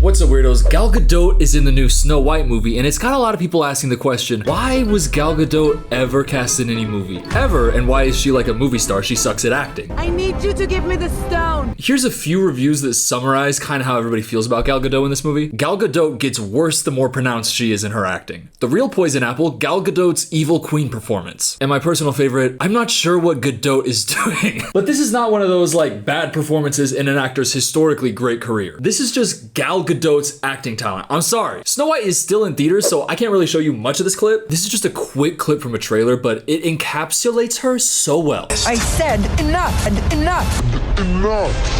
What's up, weirdos? Gal Gadot is in the new Snow White movie, and it's got a lot of people asking the question, why was Gal Gadot ever cast in any movie? Ever, and why is she like a movie star? She sucks at acting. I need you to give me the stone. Here's a few reviews that summarize kind of how everybody feels about Gal Gadot in this movie. Gal Gadot gets worse the more pronounced she is in her acting. The real poison apple, Gal Gadot's evil queen performance. And my personal favorite, I'm not sure what Gadot is doing. But this is not one of those like bad performances in an actor's historically great career. This is just Gal Gadot's acting talent. I'm sorry. Snow White is still in theaters, so I can't really show you much of this clip. This is just a quick clip from a trailer, but it encapsulates her so well. I said enough and enough.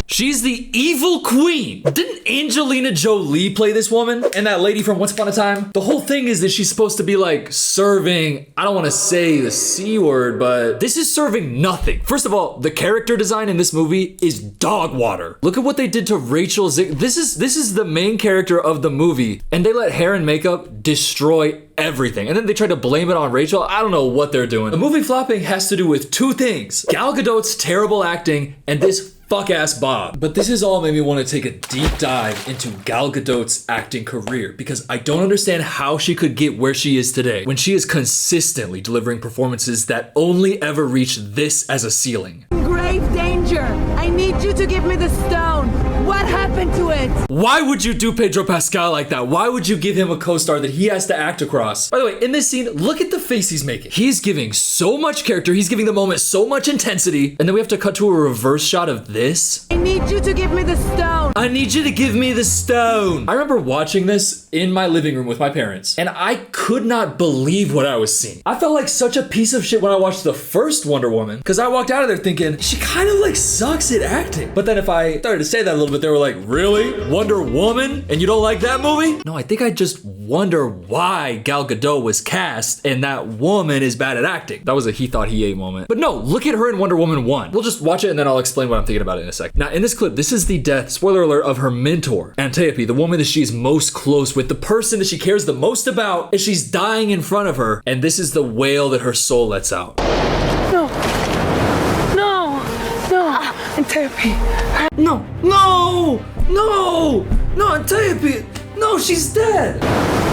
She's the evil queen. Didn't Angelina Jolie play this woman? And that lady from Once Upon a Time? The whole thing is that she's supposed to be like serving, I don't want to say the C word, but this is serving nothing. First of all, the character design in this movie is dog water. Look at what they did to Rachel Zieg. This is the main character of the movie, and they let hair and makeup destroy everything. And then they tried to blame it on Rachel. I don't know what they're doing. The movie flopping has to do with two things: Gal Gadot's terrible acting and this fuck-ass Bob. But this has all made me want to take a deep dive into Gal Gadot's acting career, because I don't understand how she could get where she is today when she is consistently delivering performances that only ever reach this as a ceiling. Grave danger. I need you to give me the stone. What happened to it? Why would you do Pedro Pascal like that? Why would you give him a co-star that he has to act across? By the way, in this scene, look at the face he's making. He's giving so much character. He's giving the moment so much intensity. And then we have to cut to a reverse shot of this. I need you to give me the stone. I need you to give me the stone. I remember watching this in my living room with my parents, and I could not believe what I was seeing. I felt like such a piece of shit when I watched the first Wonder Woman, because I walked out of there thinking, she kind of like sucks at acting. But then if I started to say that a little bit, they were like, really? Wonder Woman? And you don't like that movie? No, I think I just wonder why Gal Gadot was cast and that woman is bad at acting. That was a he thought he ate moment. But no, look at her in Wonder Woman 1. We'll just watch it and then I'll explain what I'm thinking about it in a sec. Now, in this clip, this is the death, spoiler alert, of her mentor, Antiope, the woman that she's most close with, the person that she cares the most about, and she's dying in front of her. And this is the wail that her soul lets out. No. No. No. Antiope. No, no, no, no, Antiope. No, she's dead.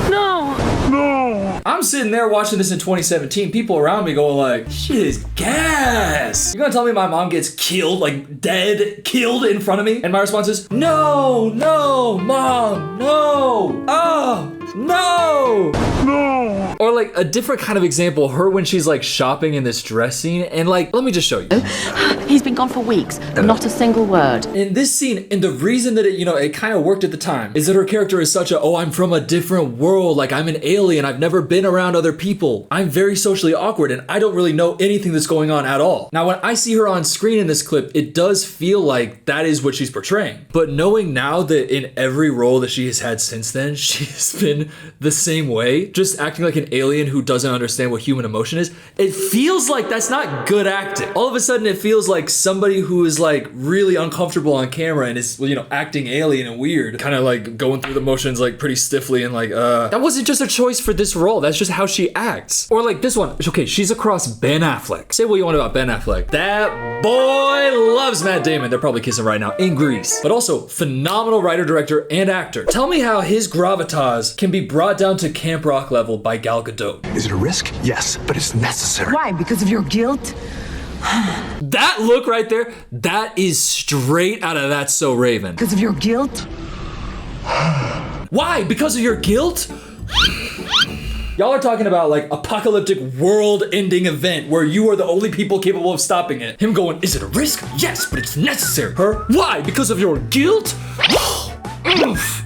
No. No. I'm sitting there watching this in 2017. People around me going like, shit is gas. You're gonna tell me my mom gets killed, like dead, killed in front of me? And my response is, no, no, mom, no. Oh, no. No. Or like a different kind of example, her when she's like shopping in this dress scene, and like, let me just show you. He's been gone for weeks, not a single word. In this scene, and the reason that it kind of worked at the time is that her character is such a, oh, I'm from a different world, like I'm an alien, I've never been around other people. I'm very socially awkward and I don't really know anything that's going on at all. Now, when I see her on screen in this clip, it does feel like that is what she's portraying. But knowing now that in every role that she has had since then, she has been the same way, just acting like an alien who doesn't understand what human emotion is, it feels like that's not good acting. All of a sudden, it feels like somebody who is like really uncomfortable on camera and is, acting alien and weird, kind of like going through the motions like pretty stiffly and like, that wasn't just a choice for this role. That's just how she acts. Or like this one. Okay, she's across Ben Affleck. Say what you want about Ben Affleck. That boy loves Matt Damon. They're probably kissing right now in Grease. But also, phenomenal writer, director, and actor. Tell me how his gravitas can be brought down to Camp Rock level by Gal Gadot. Is it a risk? Yes, but it's necessary. Why? Because of your guilt? That look right there, that is straight out of That's So Raven. Because of your guilt? Why? Because of your guilt? Y'all are talking about like apocalyptic world-ending event where you are the only people capable of stopping it. Him going, is it a risk? Yes, but it's necessary. Her, why? Because of your guilt?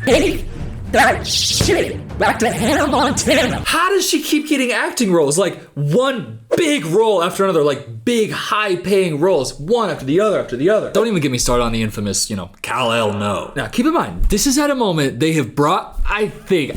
Hey, that shit back to Hannah Montana. How does she keep getting acting roles? Like one big role after another, like big high-paying roles, one after the other after the other. Don't even get me started on the infamous, Kal-El No. Now, keep in mind, this is at a moment they have brought, DC,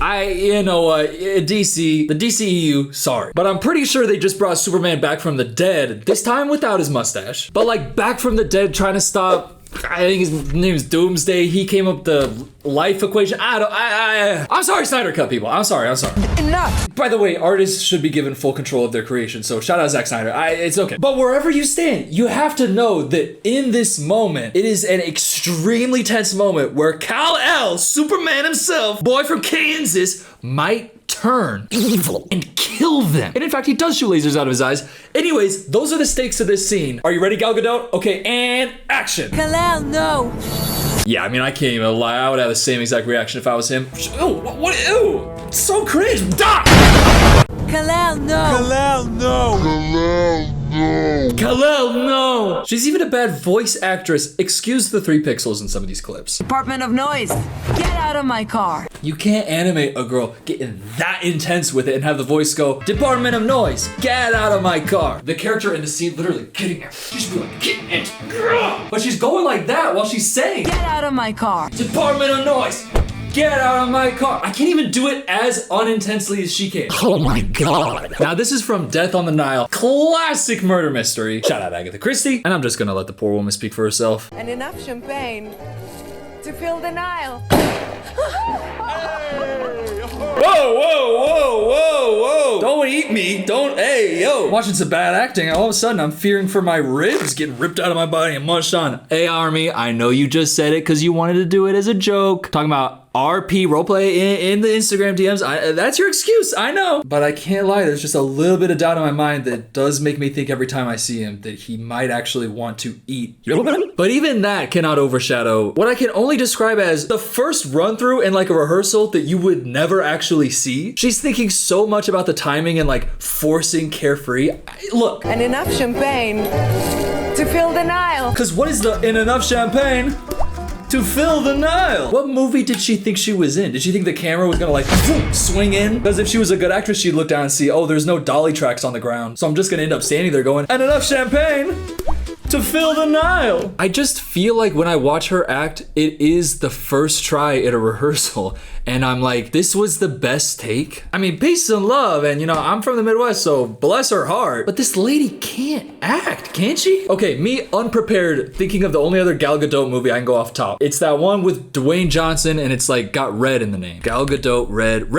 the DCEU, sorry. But I'm pretty sure they just brought Superman back from the dead, this time without his mustache. But like back from the dead trying to stop I think his name is Doomsday. He came up with the life equation. I'm sorry, Snyder Cut people. I'm sorry. Enough! By the way, artists should be given full control of their creation, so shout out Zack Snyder. It's okay. But wherever you stand, you have to know that in this moment, it is an extremely tense moment where Kal-El, Superman himself, boy from Kansas, might turn evil and kill them. And in fact, he does shoot lasers out of his eyes. Anyways, those are the stakes of this scene. Are you ready, Gal Gadot? Okay, and action. Kal-El, no! Yeah, I mean, I can't even lie. I would have the same exact reaction if I was him. Ew, what? Ew, it's so cringe. Kal-El, no! Kal-El, no! Kal-El, no! She's even a bad voice actress. Excuse the 3 pixels in some of these clips. Department of Noise, get out of my car! You can't animate a girl getting that intense with it and have the voice go, Department of Noise, get out of my car. The character in the scene literally getting it. She should be like, get it. But she's going like that while she's saying, Get out of my car! Department of Noise, get out of my car. I can't even do it as unintensely as she can. Oh my god. Now this is from Death on the Nile, classic murder mystery. Shout out Agatha Christie. And I'm just gonna let the poor woman speak for herself. And enough champagne to fill the Nile. Whoa. Don't eat me. Hey, yo. Watching some bad acting, all of a sudden I'm fearing for my ribs getting ripped out of my body and munched on. Hey, Army, I know you just said it because you wanted to do it as a joke. Talking about RP roleplay in the Instagram DMs. That's your excuse, I know. But I can't lie, there's just a little bit of doubt in my mind that does make me think every time I see him that he might actually want to eat. But even that cannot overshadow what I can only describe as the first run through in like a rehearsal that you would never actually see. She's thinking so much about the timing and like forcing carefree. Look. And enough champagne to fill the Nile. Cause what is the in enough champagne to fill the Nile? What movie did she think she was in? Did she think the camera was gonna like swing in? Because if she was a good actress, she'd look down and see, oh, there's no dolly tracks on the ground. So I'm just gonna end up standing there going, and enough champagne to fill the Nile. I just feel like when I watch her act, it is the first try at a rehearsal. And I'm like, this was the best take. I mean, peace and love. And you know, I'm from the Midwest, so bless her heart. But this lady can't act, can she? Okay, me unprepared, thinking of the only other Gal Gadot movie I can go off top. It's that one with Dwayne Johnson and it's like got red in the name. Gal Gadot, red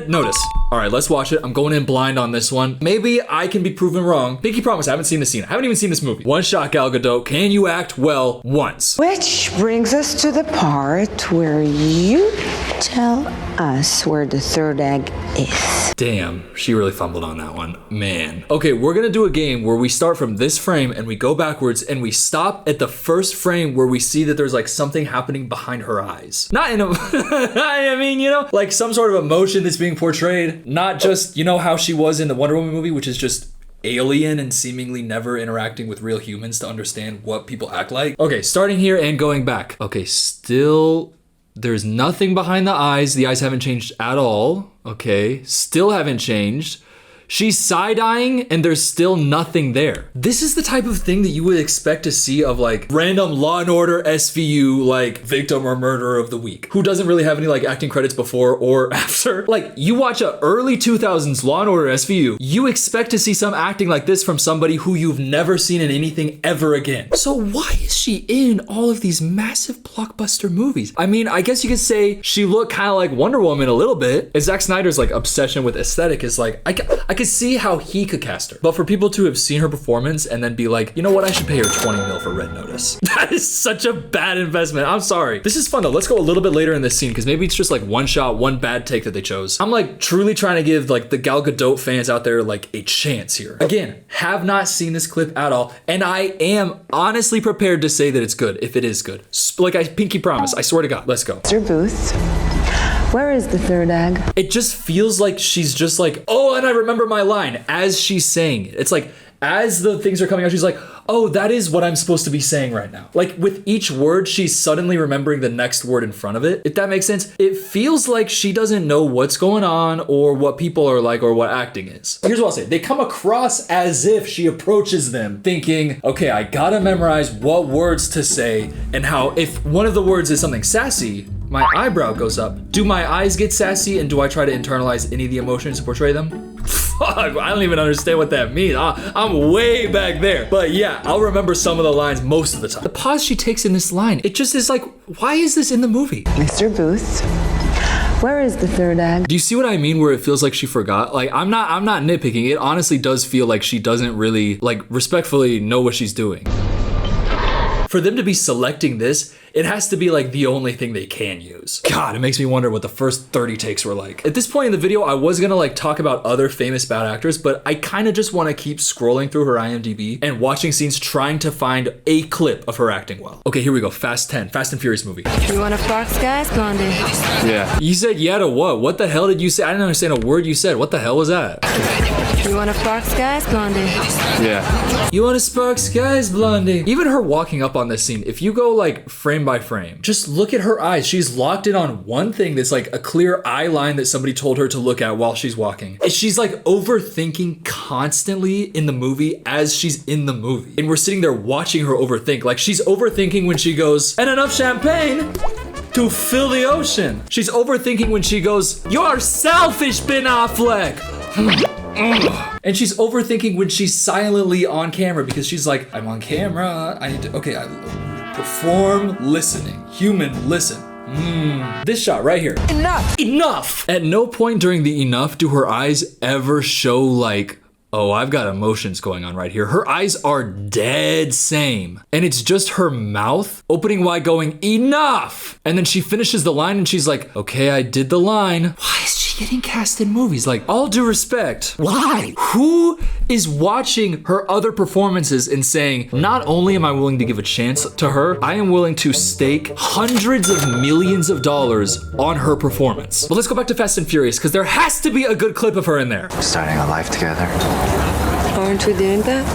notice. All right, let's watch it. I'm going in blind on this one. Maybe I can be proven wrong. Pinky promise, I haven't seen the scene. I haven't even seen this movie. One shot, Gal Gadot. Can you act well once? Which brings us to the part where you tell us where the third egg is. Damn, she really fumbled on that one, man. Okay, we're gonna do a game where we start from this frame and we go backwards and we stop at the first frame where we see that there's like something happening behind her eyes. Not in a, I mean, you know, like some sort of emotion that's being portrayed. Not just, you know how she was in the Wonder Woman movie, which is just alien and seemingly never interacting with real humans to understand what people act like. Okay, starting here and going back. Okay, still, there's nothing behind the eyes. The eyes haven't changed at all. Okay, still haven't changed. She's side-eyeing and there's still nothing there. This is the type of thing that you would expect to see of like random Law & Order SVU like victim or murderer of the week who doesn't really have any like acting credits before or after. Like you watch a early 2000s Law & Order SVU, you expect to see some acting like this from somebody who you've never seen in anything ever again. So why is she in all of these massive blockbuster movies? I mean, I guess you could say she looked kind of like Wonder Woman a little bit. And Zack Snyder's like obsession with aesthetic is like, I could see how he could cast her. But for people to have seen her performance and then be like, you know what, I should pay her 20 mil for Red Notice. That is such a bad investment. I'm sorry. This is fun though. Let's go a little bit later in this scene because maybe it's just like one shot, one bad take that they chose. I'm like truly trying to give like the Gal Gadot fans out there like a chance here. Again, have not seen this clip at all. And I am honestly prepared to say that it's good if it is good. Like I pinky promise, I swear to God. Let's go. Mr. Booth, where is the third egg? It just feels like she's just like, oh, and I remember my line as she's saying it. It's like, as the things are coming out, she's like, oh, that is what I'm supposed to be saying right now. Like with each word, she's suddenly remembering the next word in front of it. If that makes sense, it feels like she doesn't know what's going on or what people are like or what acting is. Here's what I'll say. They come across as if she approaches them thinking, okay, I gotta memorize what words to say and how if one of the words is something sassy, my eyebrow goes up. Do my eyes get sassy and do I try to internalize any of the emotions to portray them? fuck? I don't even understand what that means. I'm way back there. But yeah, I'll remember some of the lines most of the time. The pause she takes in this line, it just is like, why is this in the movie? Mr. Booth, where is the third egg? Do you see what I mean where it feels like she forgot? Like, I'm not nitpicking. It honestly does feel like she doesn't really, like, respectfully know what she's doing. For them to be selecting this, it has to be like the only thing they can use. God, it makes me wonder what the first 30 takes were like. At this point in the video, I was gonna like talk about other famous bad actors, but I kind of just want to keep scrolling through her IMDb and watching scenes trying to find a clip of her acting well. Okay, here we go. Fast 10, Fast and Furious movie. You wanna fuck skies, Blondie? Yeah. You said yeah to what? What the hell did you say? I didn't understand a word you said. What the hell was that? You wanna fuck skies, Blondie? Yeah. You wanna spark skies, Blondie? Even her walking up on this scene, if you go like frame by frame, just look at her eyes. She's locked in on one thing that's like a clear eye line that somebody told her to look at while she's walking. And she's like overthinking constantly in the movie as she's in the movie. And we're sitting there watching her overthink. Like she's overthinking when she goes, and enough champagne to fill the ocean. She's overthinking when she goes, you're selfish, Ben Affleck. And she's overthinking when she's silently on camera because she's like, I'm on camera. I need to, okay, I perform listening. Human, listen. This shot right here. Enough. At no point during the enough do her eyes ever show like, oh, I've got emotions going on right here. Her eyes are dead same. And it's just her mouth opening wide going, enough. And then she finishes the line and she's like, okay, I did the line. Why is she getting cast in movies? Like, all due respect. Why? Who is watching her other performances and saying, not only am I willing to give a chance to her, I am willing to stake hundreds of millions of dollars on her performance. But let's go back to Fast and Furious because there has to be a good clip of her in there. Starting a life together. Aren't we doing that?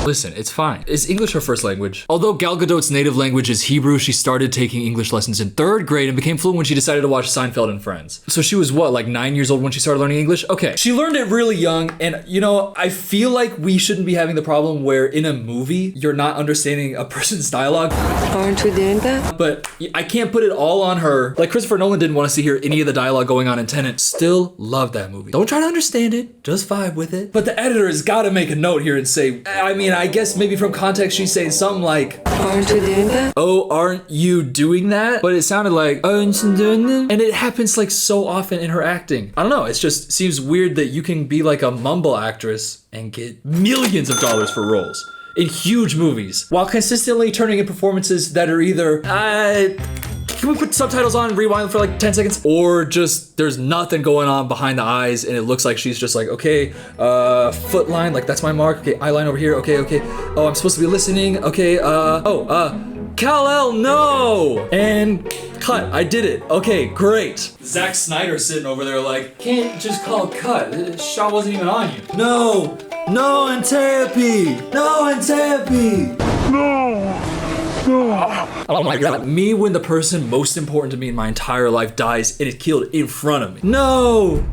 Listen, it's fine. Is English her first language? Although Gal Gadot's native language is Hebrew, she started taking English lessons in 3rd grade and became fluent when she decided to watch Seinfeld and Friends. So she was what, like 9 years old when she started learning English? Okay. She learned it really young, and you know, I feel like we shouldn't be having the problem where in a movie, you're not understanding a person's dialogue. Aren't we doing that? But I can't put it all on her. Like Christopher Nolan didn't want us to hear any of the dialogue going on in Tenet. Still love that movie. Don't try to understand it, just vibe with it. But the editor has got to make a note here and say, I mean, I guess maybe from context she's saying something like, aren't you doing that? Oh, aren't you doing that? But it sounded like, aren't you doing that? And it happens like so often in her acting. I don't know, it just seems weird that you can be like a mumble actress and get millions of dollars for roles in huge movies while consistently turning in performances that are either, can we put subtitles on and rewind for like 10 seconds? Or just there's nothing going on behind the eyes and it looks like she's just like, okay, foot line, like that's my mark. Okay, eye line over here. Okay. Oh, I'm supposed to be listening. Okay, Kal-El, no! And cut, I did it. Okay, great. Zack Snyder sitting over there like, can't just call cut. The shot wasn't even on you. No, Antiope! No, Antiope! Oh my god. Me when the person most important to me in my entire life dies and is killed in front of me. No!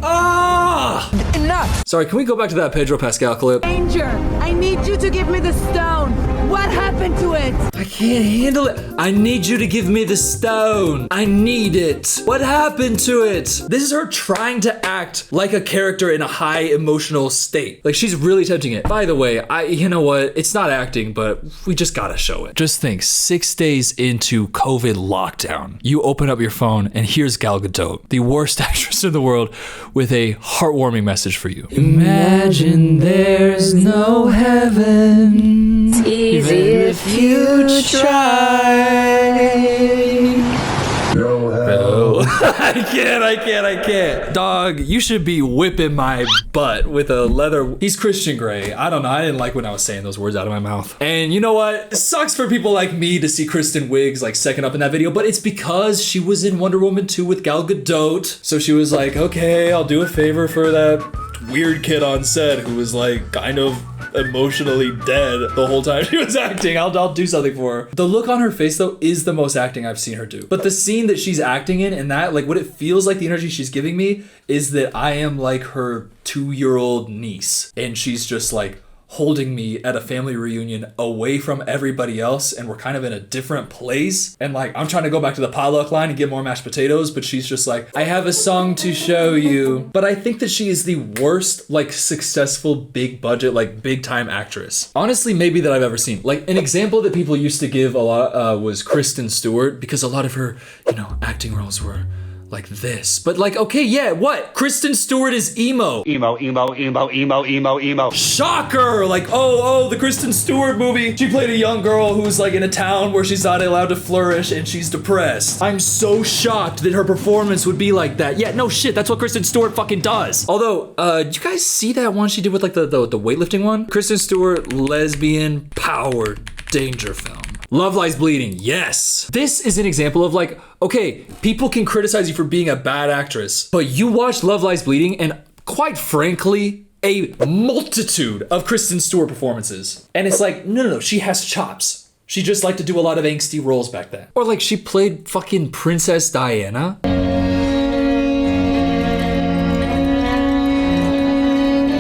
Ah! Enough! Sorry, can we go back to that Pedro Pascal clip? Danger! I need you to give me the stone! What happened to it? I can't handle it. I need you to give me the stone. I need it. What happened to it? This is her trying to act like a character in a high emotional state. Like she's really attempting it. By the way, you know what? It's not acting, but we just gotta show it. Just think, 6 days into COVID lockdown, you open up your phone and here's Gal Gadot, the worst actress in the world, with a heartwarming message for you. Imagine there's no heaven. Easy if you try. No. I can't. Dog, you should be whipping my butt with a leather. He's Christian Grey. I don't know. I didn't like when I was saying those words out of my mouth. And you know what? It sucks for people like me to see Kristen Wiig's like second up in that video, but it's because she was in Wonder Woman 2 with Gal Gadot. So she was like, okay, I'll do a favor for that weird kid on set who was like kind of emotionally dead the whole time she was acting. I'll do something for her. The look on her face though is the most acting I've seen her do. But the scene that she's acting in and that, like what it feels like the energy she's giving me is that I am like her 2-year-old niece and she's just like holding me at a family reunion away from everybody else, and we're kind of in a different place, and like I'm trying to go back to the potluck line and get more mashed potatoes, but she's just like, I have a song to show you. But I think that she is the worst like successful big budget like big time actress, honestly, maybe that I've ever seen. Like an example that people used to give a lot was Kristen Stewart, because a lot of her, you know, acting roles were like this. But like, okay, yeah, what? Kristen Stewart is emo. Emo. Shocker! Like, oh, the Kristen Stewart movie. She played a young girl who's like in a town where she's not allowed to flourish and she's depressed. I'm so shocked that her performance would be like that. Yeah, no shit, that's what Kristen Stewart fucking does. Although, did you guys see that one she did with like the weightlifting one? Kristen Stewart, lesbian, power, danger film. Love Lies Bleeding, yes. This is an example of like, okay, people can criticize you for being a bad actress, but you watch Love Lies Bleeding and quite frankly, a multitude of Kristen Stewart performances. And it's like, no, she has chops. She just liked to do a lot of angsty roles back then. Or like she played fucking Princess Diana.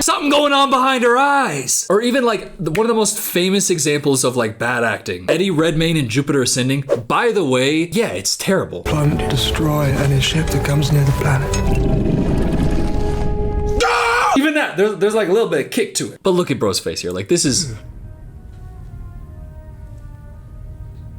Something going on behind her eyes. Or even like one of the most famous examples of like bad acting, Eddie Redmayne in Jupiter Ascending. By the way, yeah, it's terrible. Plan to destroy any ship that comes near the planet. Even that, there's like a little bit of kick to it. But look at bro's face here. Like this is...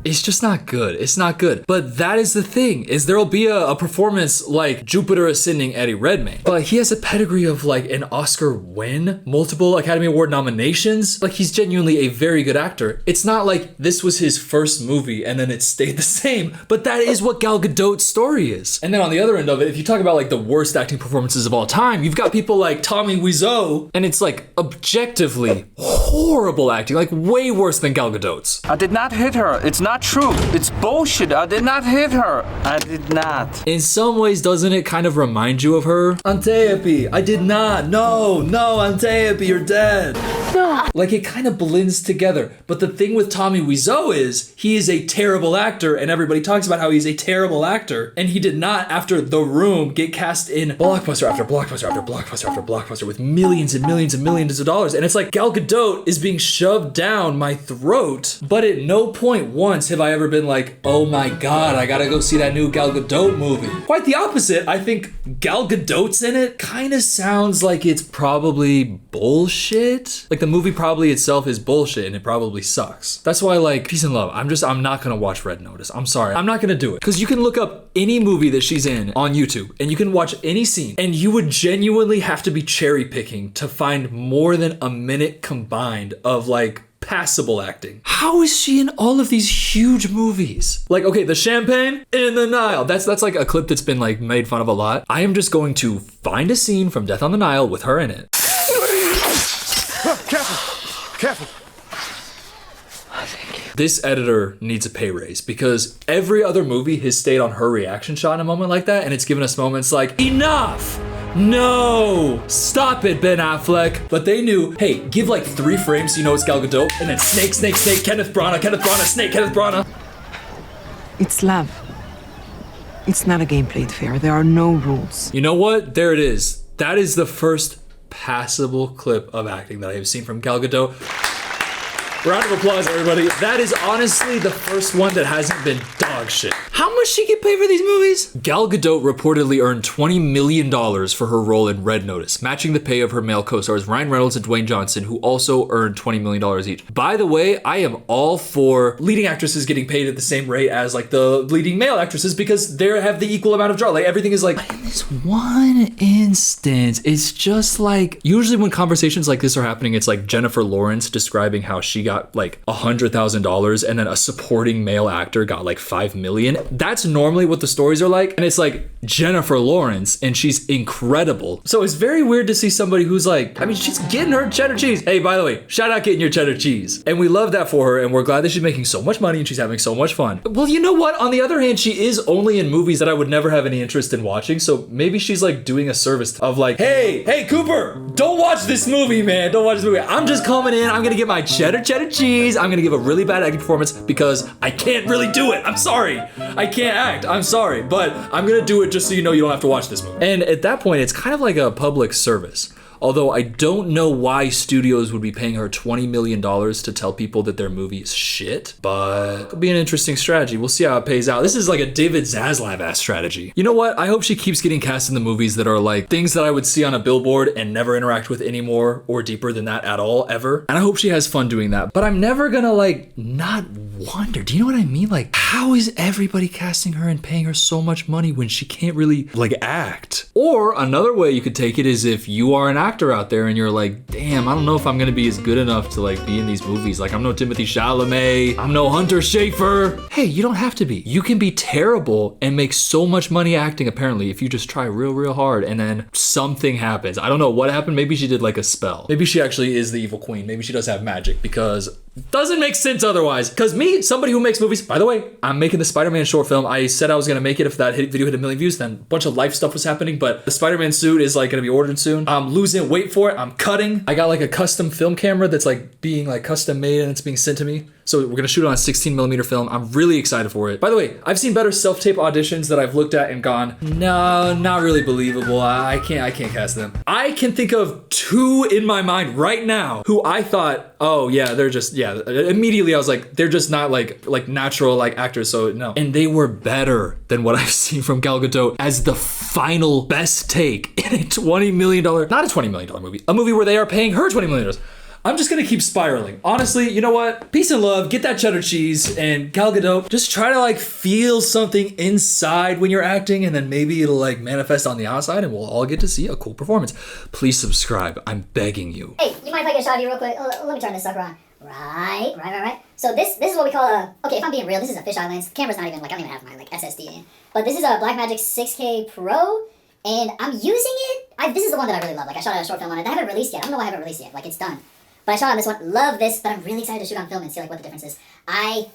It's just not good. It's not good. But that is the thing, is there'll be a performance like Jupiter Ascending Eddie Redmayne. But he has a pedigree of like an Oscar win, multiple Academy Award nominations. Like he's genuinely a very good actor. It's not like this was his first movie and then it stayed the same, but that is what Gal Gadot's story is. And then on the other end of it, if you talk about like the worst acting performances of all time, you've got people like Tommy Wiseau, and it's like objectively horrible acting, like way worse than Gal Gadot's. I did not hit her. It's not true. It's bullshit. I did not hit her. I did not. In some ways, doesn't it kind of remind you of her? Antiope, I did not. No, Antiope, you're dead. No. Like it kind of blends together. But the thing with Tommy Wiseau is he is a terrible actor, and everybody talks about how he's a terrible actor. And he did not, after The Room, get cast in blockbuster after blockbuster after blockbuster after blockbuster with millions and millions and millions of dollars. And it's like Gal Gadot is being shoved down my throat, but at no point once have I ever been like, oh my god, I gotta go see that new Gal Gadot movie. Quite the opposite. I think Gal Gadot's in it kind of sounds like it's probably bullshit. Like the movie probably itself is bullshit and it probably sucks. That's why like, peace and love. I'm not gonna watch Red Notice. I'm sorry. I'm not gonna do it. Because you can look up any movie that she's in on YouTube and you can watch any scene and you would genuinely have to be cherry picking to find more than a minute combined of like passable acting. How is she in all of these huge movies? Like, okay, the champagne in the Nile. That's like a clip that's been like made fun of a lot. I am just going to find a scene from Death on the Nile with her in it. Careful. This editor needs a pay raise because every other movie has stayed on her reaction shot in a moment like that, and it's given us moments like, enough! No! Stop it, Ben Affleck. But they knew, hey, give like 3 frames so you know it's Gal Gadot, and then snake, Kenneth Branagh, snake, Kenneth Branagh. It's love. It's not a game played fair. There are no rules. You know what? There it is. That is the first passable clip of acting that I have seen from Gal Gadot. Round of applause, everybody. That is honestly the first one that hasn't been dog shit. How much she get paid for these movies? Gal Gadot reportedly earned $20 million for her role in Red Notice, matching the pay of her male co-stars Ryan Reynolds and Dwayne Johnson, who also earned $20 million each. By the way, I am all for leading actresses getting paid at the same rate as like the leading male actresses because they have the equal amount of draw. Like everything is like, but in this one instance, it's just like, usually when conversations like this are happening, it's like Jennifer Lawrence describing how she got like $100,000 and then a supporting male actor got like $5 million. That's normally what the stories are like. And it's like Jennifer Lawrence and she's incredible. So it's very weird to see somebody who's like, I mean, she's getting her cheddar cheese. Hey, by the way, shout out getting your cheddar cheese. And we love that for her. And we're glad that she's making so much money and she's having so much fun. Well, you know what? On the other hand, she is only in movies that I would never have any interest in watching. So maybe she's like doing a service of like, hey, Cooper, don't watch this movie, man. Don't watch this movie. I'm just coming in. I'm going to get my cheddar cheese. I'm going to give a really bad acting performance because I can't really do it. I'm sorry. I can't act. I'm sorry. But I'm going to do it just so you know you don't have to watch this movie. And at that point, it's kind of like a public service. Although I don't know why studios would be paying her $20 million to tell people that their movie is shit, but it could be an interesting strategy. We'll see how it pays out. This is like a David Zaslav-ass strategy. You know what? I hope she keeps getting cast in the movies that are like things that I would see on a billboard and never interact with anymore or deeper than that at all, ever. And I hope she has fun doing that. But I'm never gonna like not wonder. Do you know what I mean? Like, how is everybody casting her and paying her so much money when she can't really like act? Or another way you could take it is if you are an actor out there and you're like, damn, I don't know if I'm gonna be as good enough to like be in these movies. Like, I'm no Timothy Chalamet, I'm no Hunter Schafer. Hey, you don't have to be. You can be terrible and make so much money acting apparently if you just try real hard and then something happens. I don't know what happened. Maybe she did like a spell. Maybe she actually is the evil queen. Maybe she does have magic, because it doesn't make sense otherwise. Because me, somebody who makes movies, by the way, I'm making the Spider-Man short film. I said I was gonna make it if that video hit 1 million views, then a bunch of life stuff was happening, but the Spider-Man suit is like gonna be ordered soon. I'm losing weight for it, I'm cutting. I got like a custom film camera that's like being like custom made and it's being sent to me. So we're gonna shoot on a 16mm film. I'm really excited for it. By the way, I've seen better self-tape auditions that I've looked at and gone, no, not really believable. I can't cast them. I can think of 2 in my mind right now who I thought, oh yeah, they're just, yeah. Immediately I was like, they're just not like natural like actors, so no. And they were better than what I've seen from Gal Gadot as the final best take in a $20 million, not a $20 million movie, a movie where they are paying her $20 million. I'm just gonna keep spiraling. Honestly, you know what? Peace and love, get that cheddar cheese, and Gal Gadot, just try to like feel something inside when you're acting, and then maybe it'll like manifest on the outside and we'll all get to see a cool performance. Please subscribe, I'm begging you. Hey, you mind if I get a shot of you real quick? Let me turn this sucker on. Right. So this is what we call a, okay, if I'm being real, this is a fisheye lens. The camera's not even, like, I don't even have my like SSD in. But this is a Blackmagic 6K Pro, and I'm using it. This is the one that I really love. Like, I shot a short film on it. I haven't released yet. I don't know why I haven't released yet. Like, it's done. But I shot on this one, love this, but I'm really excited to shoot on film and see like what the difference is. I